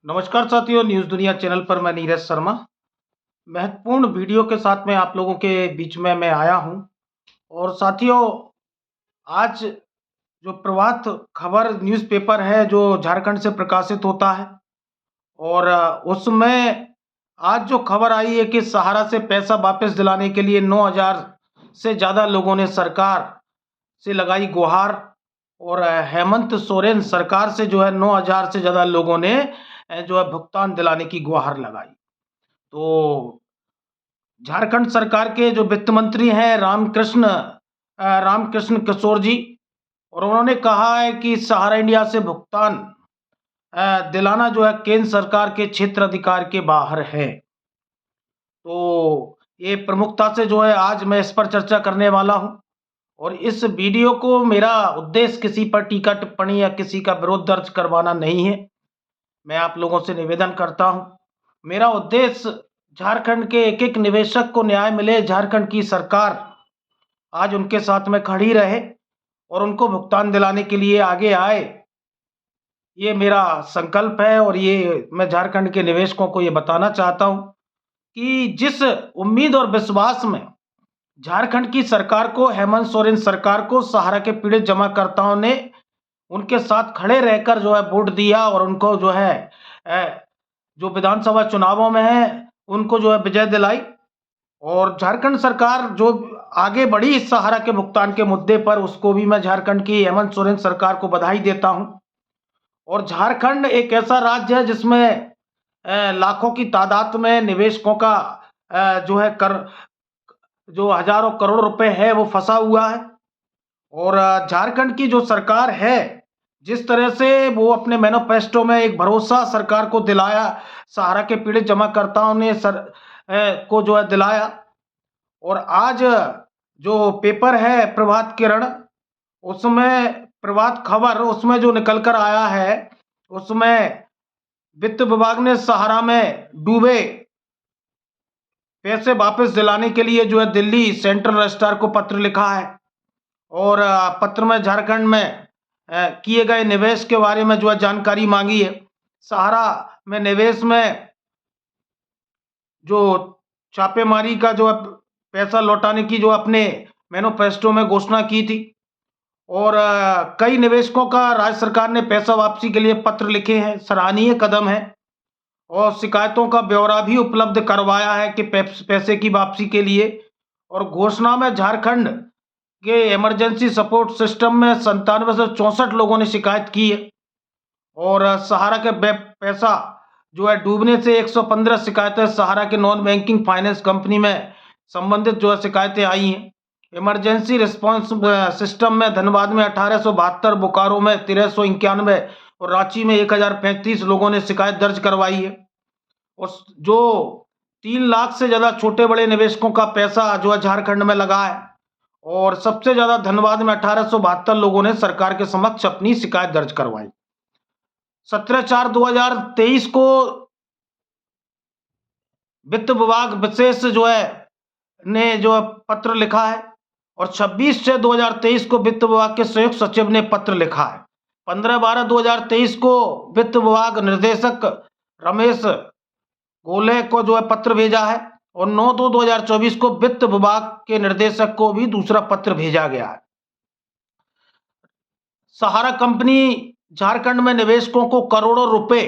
नमस्कार साथियों, न्यूज़ दुनिया चैनल पर मैं नीरज शर्मा महत्वपूर्ण वीडियो के साथ में आप लोगों के बीच में मैं आया हूं। और साथियों, आज जो प्रभात खबर न्यूज़पेपर है जो झारखंड से प्रकाशित होता है, और उसमें आज जो खबर आई है कि सहारा से पैसा वापस दिलाने के लिए 9,000 से ज़्यादा लोगों ने सरकार से लगाई गुहार। और हेमंत सोरेन सरकार से जो है 9,000 से ज़्यादा लोगों ने जो है भुगतान दिलाने की गुहार लगाई। तो झारखंड सरकार के जो वित्त मंत्री हैं रामकृष्ण किशोर जी, और उन्होंने कहा है कि सहारा इंडिया से भुगतान दिलाना जो है केंद्र सरकार के क्षेत्र अधिकार के बाहर है। तो ये प्रमुखता से जो है आज मैं इस पर चर्चा करने वाला हूं। और इस वीडियो को मेरा उद्देश्य किसी पर टीका टिप्पणी या किसी का विरोध दर्ज करवाना नहीं है। मैं आप लोगों से निवेदन करता हूं, मेरा उद्देश्य झारखंड के एक एक निवेशक को न्याय मिले, झारखंड की सरकार आज उनके साथ में खड़ी रहे और उनको भुगतान दिलाने के लिए आगे आए। ये मेरा संकल्प है और ये मैं झारखंड के निवेशकों को ये बताना चाहता हूं कि जिस उम्मीद और विश्वास में झारखंड की सरकार को, हेमंत सोरेन सरकार को सहारा के पीड़ित जमाकर्ताओं ने उनके साथ खड़े रहकर जो है वोट दिया और उनको जो है जो विधानसभा चुनावों में है उनको जो है विजय दिलाई। और झारखंड सरकार जो आगे बढ़ी इस सहारा के भुगतान के मुद्दे पर, उसको भी मैं झारखंड की हेमंत सोरेन सरकार को बधाई देता हूं। और झारखंड एक ऐसा राज्य है जिसमें लाखों की तादाद में निवेशकों का जो है कर जो हजारों करोड़ रुपए है वो फंसा हुआ है। और झारखंड की जो सरकार है, जिस तरह से वो अपने मैनिफेस्टो में एक भरोसा सरकार को दिलाया, सहारा के पीड़ित जमाकर्ताओं ने को जो है दिलाया। और आज जो पेपर है प्रभात किरण, उसमें प्रभात खबर, उसमें जो निकल कर आया है, उसमें वित्त विभाग ने सहारा में डूबे पैसे वापस दिलाने के लिए जो है दिल्ली सेंट्रल रजिस्ट्रार को पत्र लिखा है। और पत्र में झारखंड में किए गए निवेश के बारे में जो है जानकारी मांगी है। सहारा में निवेश में जो छापेमारी का जो है पैसा लौटाने की जो अपने मैनिफेस्टो में घोषणा की थी, और कई निवेशकों का राज्य सरकार ने पैसा वापसी के लिए पत्र लिखे हैं, सराहनीय कदम है। और शिकायतों का ब्यौरा भी उपलब्ध करवाया है कि पैसे की वापसी के लिए। और घोषणा में झारखंड के इमरजेंसी सपोर्ट सिस्टम में 97 से 64 लोगों ने शिकायत की है। और सहारा के पैसा जो है डूबने से 115 शिकायतें सहारा के नॉन बैंकिंग फाइनेंस कंपनी में संबंधित जो है शिकायतें आई हैं। इमरजेंसी रिस्पांस सिस्टम में धनबाद में 1872, बोकारो में 1391 और रांची में 1035 लोगों ने शिकायत दर्ज करवाई है। और जो 3 लाख से ज़्यादा छोटे बड़े निवेशकों का पैसा जो है झारखंड में लगा है। और सबसे ज़्यादा धनबाद में 1872 लोगों ने सरकार के समक्ष अपनी शिकायत दर्ज करवाई। 17/4/2023 को वित्त विभाग विशेष जो है ने जो पत्र लिखा है, और 26/6/2023 को वित्त विभाग के संयुक्त सचिव ने पत्र लिखा है। 15/12/2023 को वित्त विभाग निर्देशक रमेश गोले को जो है पत्र भेजा है, और 9/2/2024 को वित्त विभाग के निर्देशक को भी दूसरा पत्र भेजा गया है। सहारा कंपनी झारखंड में निवेशकों को करोड़ों रुपए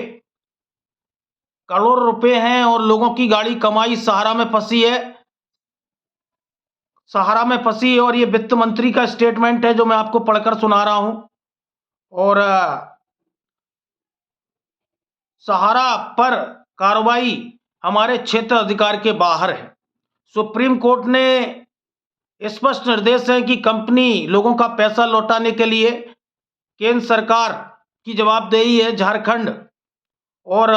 हैं, और लोगों की गाड़ी कमाई सहारा में फंसी है। और ये वित्त मंत्री का स्टेटमेंट है जो मैं आपको पढ़कर सुना रहा हूं। और सहारा पर कार्रवाई हमारे क्षेत्र अधिकार के बाहर है। सुप्रीम कोर्ट ने स्पष्ट निर्देश है कि कंपनी लोगों का पैसा लौटाने के लिए केंद्र सरकार की जवाबदेही है। झारखंड और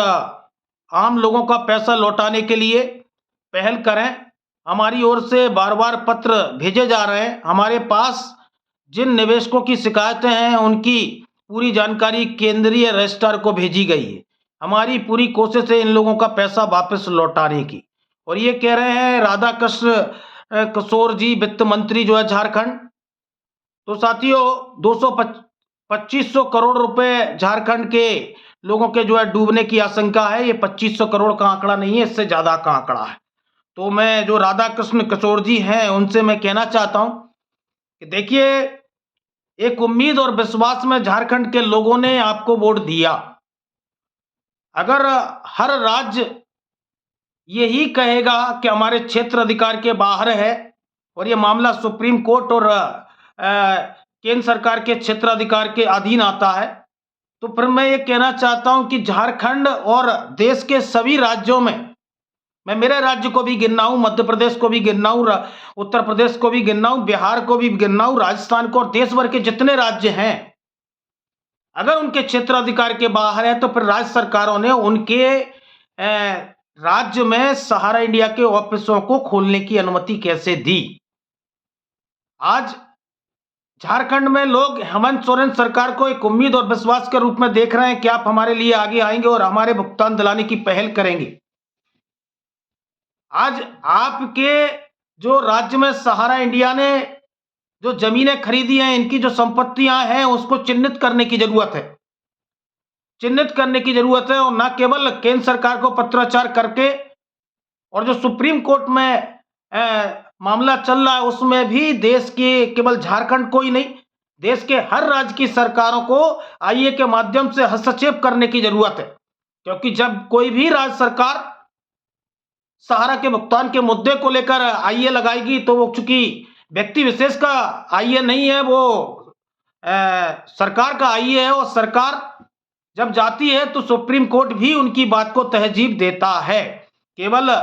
आम लोगों का पैसा लौटाने के लिए पहल करें। हमारी ओर से बार बार पत्र भेजे जा रहे हैं। हमारे पास जिन निवेशकों की शिकायतें हैं उनकी पूरी जानकारी केंद्रीय रजिस्ट्रार को भेजी गई है। हमारी पूरी कोशिश है इन लोगों का पैसा वापस लौटाने की। और ये कह रहे हैं राधाकृष्ण किशोर जी, वित्त मंत्री जो है झारखंड। तो साथियों, 2500 करोड़ रुपए झारखंड के लोगों के जो है डूबने की आशंका है। ये 2500 करोड़ का आंकड़ा नहीं है, इससे ज़्यादा का आंकड़ा है। तो मैं जो राधा कृष्ण किशोर जी हैं उनसे मैं कहना चाहता हूं कि देखिए, एक उम्मीद और विश्वास में झारखंड के लोगों ने आपको वोट दिया। अगर हर राज्य यही कहेगा कि हमारे क्षेत्र अधिकार के बाहर है और ये मामला सुप्रीम कोर्ट और केंद्र सरकार के क्षेत्र अधिकार के अधीन आता है, तो फिर मैं ये कहना चाहता हूं कि झारखंड और देश के सभी राज्यों में, मैं मेरे राज्य को भी गिनना हूं, मध्य प्रदेश को भी गिनना हूं, उत्तर प्रदेश को भी गिनना हूं, बिहार को भी गिनना हूं, राजस्थान को, और देश भर के जितने राज्य हैं, अगर उनके क्षेत्र अधिकार के बाहर है तो फिर राज्य सरकारों ने उनके राज्य में सहारा इंडिया के ऑफिसों को खोलने की अनुमति कैसे दी। आज झारखंड में लोग हेमंत सोरेन सरकार को एक उम्मीद और विश्वास के रूप में देख रहे हैं कि आप हमारे लिए आगे आएंगे और हमारे भुगतान दिलाने की पहल करेंगे। आज आपके जो राज्य में सहारा इंडिया ने जो जमीनें खरीदी हैं, इनकी जो संपत्तियां हैं, उसको चिन्हित करने की जरूरत है, चिन्हित करने की जरूरत है। और न केवल केंद्र सरकार को पत्राचार करके, और जो सुप्रीम कोर्ट में मामला चल रहा है उसमें भी देश के केवल झारखंड को ही नहीं, देश के हर राज्य की सरकारों को आईए के माध्यम से हस्तक्षेप करने की जरूरत है। क्योंकि जब कोई भी राज्य सरकार सहारा के भुगतान के मुद्दे को लेकर आईए लगाएगी तो वो चूंकि व्यक्ति विशेष का आईए नहीं है, वो सरकार का आईए है, और सरकार जब जाती है तो सुप्रीम कोर्ट भी उनकी बात को तहजीब देता है। केवल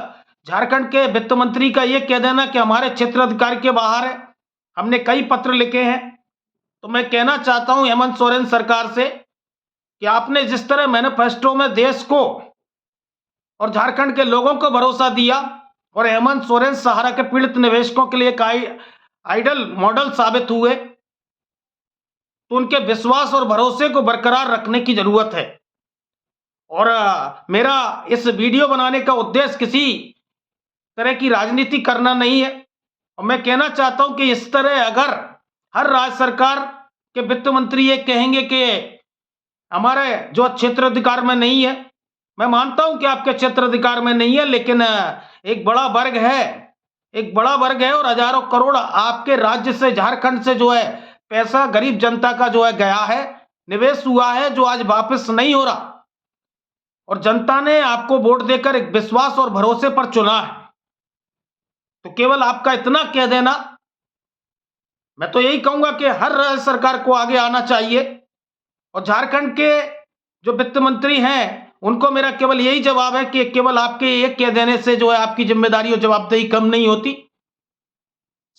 झारखंड के वित्त मंत्री का ये कह देना कि हमारे क्षेत्र अधिकार के बाहर है, हमने कई पत्र लिखे हैं। तो मैं कहना चाहता हूं हेमंत सोरेन सरकार से कि आपने जिस तरह मैनिफेस्टो में देश को और झारखंड के लोगों को भरोसा दिया, और हेमंत सोरेन सहारा के पीड़ित निवेशकों के लिए एक आइडल मॉडल साबित हुए, तो उनके विश्वास और भरोसे को बरकरार रखने की जरूरत है। और मेरा इस वीडियो बनाने का उद्देश्य किसी तरह की राजनीति करना नहीं है। और मैं कहना चाहता हूं कि इस तरह अगर हर राज्य सरकार के वित्त मंत्री ये कहेंगे कि हमारे जो क्षेत्र अधिकार में नहीं है, मैं मानता हूं कि आपके क्षेत्र अधिकार में नहीं है, लेकिन एक बड़ा वर्ग है, एक बड़ा वर्ग है, और हजारों करोड़ आपके राज्य से, झारखंड से जो है पैसा गरीब जनता का जो है गया है, निवेश हुआ है, जो आज वापस नहीं हो रहा। और जनता ने आपको वोट देकर एक विश्वास और भरोसे पर चुना है। तो केवल आपका इतना कह देना, मैं तो यही कहूंगा कि हर राज्य सरकार को आगे आना चाहिए। और झारखंड के जो वित्त मंत्री हैं उनको मेरा केवल यही जवाब है कि केवल आपके एक कह देने से जो है आपकी जिम्मेदारी और जवाबदेही कम नहीं होती।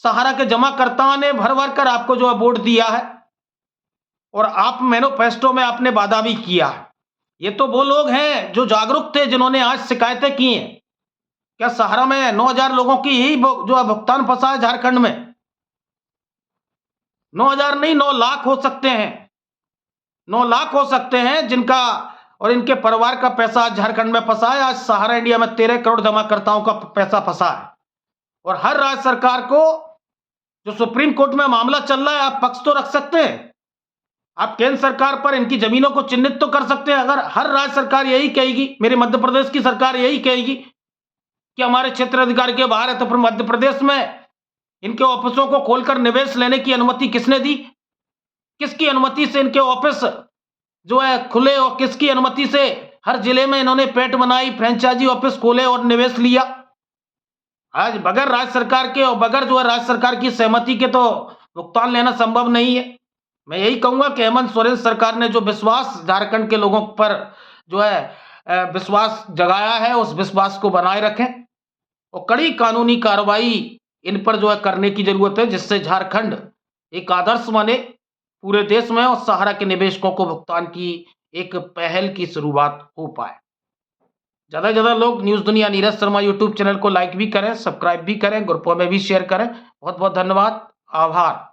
सहारा के जमाकर्ताओं ने भर भर कर आपको जो है वोट दिया है, और आप मैनिफेस्टो में आपने वादा भी किया है। ये तो वो लोग हैं जो जागरूक थे, जिन्होंने आज शिकायतें की हैं। क्या सहारा में 9000 लोगों की यही जो है भुगतान फंसा है झारखंड में? 9000 नहीं, 9 लाख हो सकते हैं, 9 लाख हो सकते हैं जिनका और इनके परिवार का पैसा आज झारखंड में फंसा है। आज सहारा इंडिया में 13 करोड़ जमाकर्ताओं का पैसा फंसा है। और हर राज्य सरकार को, जो सुप्रीम कोर्ट में मामला चल रहा है, आप पक्ष तो रख सकते हैं, आप केंद्र सरकार पर इनकी जमीनों को चिन्हित तो कर सकते हैं। अगर हर राज्य सरकार यही कहेगी, मेरे मध्य प्रदेश की सरकार यही कहेगी कि हमारे क्षेत्र अधिकार के बाहर है, तो फिर मध्य प्रदेश में इनके ऑफिसों को खोलकर निवेश लेने की अनुमति किसने दी? किसकी अनुमति से इनके ऑफिस जो है खुले, और किसकी अनुमति से हर जिले में इन्होंने पेट बनाई, फ्रेंचाइजी ऑफिस खोले और निवेश लिया? आज बगैर राज्य सरकार के और बगैर जो है राज्य सरकार की सहमति के तो भुगतान लेना संभव नहीं है। मैं यही कहूंगा कि हेमंत सोरेन सरकार ने जो विश्वास झारखंड के लोगों पर जो है विश्वास जगाया है, उस विश्वास को बनाए रखें, और कड़ी कानूनी कार्रवाई इन पर जो है करने की जरूरत है, जिससे झारखंड एक आदर्श बने पूरे देश में, और सहारा के निवेशकों को भुगतान की एक पहल की शुरुआत हो पाए। ज्यादा से ज्यादा लोग न्यूज दुनिया नीरज शर्मा यूट्यूब चैनल को लाइक भी करें, सब्सक्राइब भी करें, ग्रुपों में भी शेयर करें। बहुत बहुत धन्यवाद, आभार।